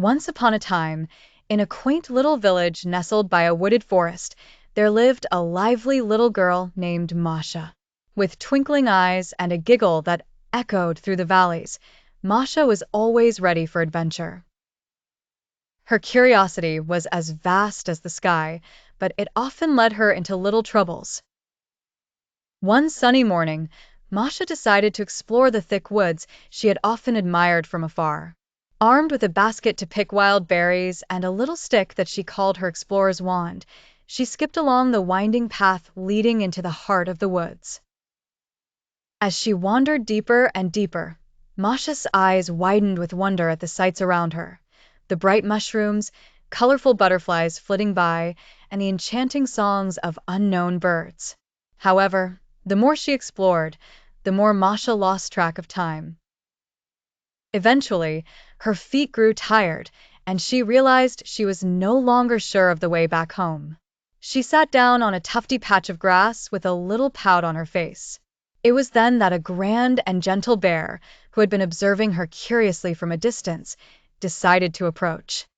Once upon a time, in a quaint little village nestled by a wooded forest, there lived a lively little girl named Masha. With twinkling eyes and a giggle that echoed through the valleys, Masha was always ready for adventure. Her curiosity was as vast as the sky, but it often led her into little troubles. One sunny morning, Masha decided to explore the thick woods she had often admired from afar. Armed with a basket to pick wild berries and a little stick that she called her explorer's wand, she skipped along the winding path leading into the heart of the woods. As she wandered deeper and deeper, Masha's eyes widened with wonder at the sights around her: the bright mushrooms, colorful butterflies flitting by, and the enchanting songs of unknown birds. However, the more she explored, the more Masha lost track of time. Eventually, her feet grew tired, and she realized she was no longer sure of the way back home. She sat down on a tufty patch of grass with a little pout on her face. It was then that a grand and gentle bear, who had been observing her curiously from a distance, decided to approach.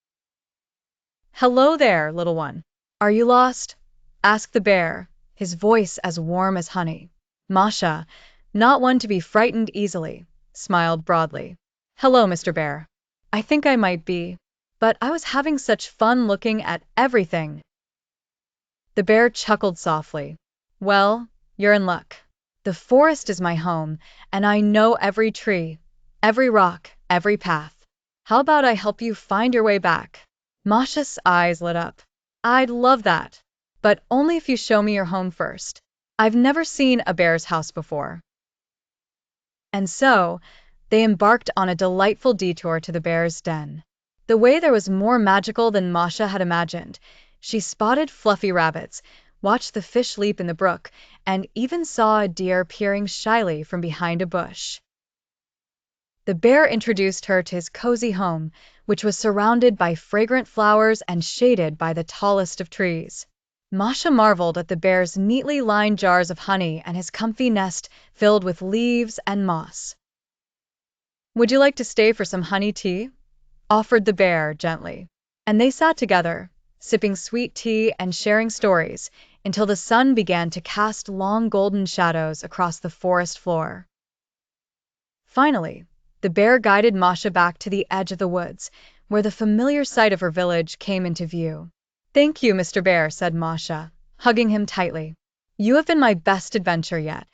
"Hello there, little one. Are you lost?" asked the bear, his voice as warm as honey. Masha, not one to be frightened easily, smiled broadly. "Hello, Mr. Bear. I think I might be, but I was having such fun looking at everything." The bear chuckled softly. "Well, you're in luck. The forest is my home, and I know every tree, every rock, every path. How about I help you find your way back?" Masha's eyes lit up. "I'd love that, but only if you show me your home first. I've never seen a bear's house before." And so, they embarked on a delightful detour to the bear's den. The way there was more magical than Masha had imagined. She spotted fluffy rabbits, watched the fish leap in the brook, and even saw a deer peering shyly from behind a bush. The bear introduced her to his cozy home, which was surrounded by fragrant flowers and shaded by the tallest of trees. Masha marveled at the bear's neatly lined jars of honey and his comfy nest filled with leaves and moss. "Would you like to stay for some honey tea?" offered the bear gently. And they sat together, sipping sweet tea and sharing stories, until the sun began to cast long golden shadows across the forest floor. Finally, the bear guided Masha back to the edge of the woods, where the familiar sight of her village came into view. "Thank you, Mr. Bear," said Masha, hugging him tightly. "You have been my best adventure yet."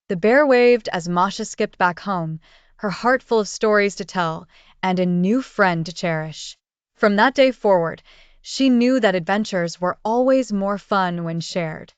The bear waved as Masha skipped back home, her heart full of stories to tell and a new friend to cherish. From that day forward, she knew that adventures were always more fun when shared.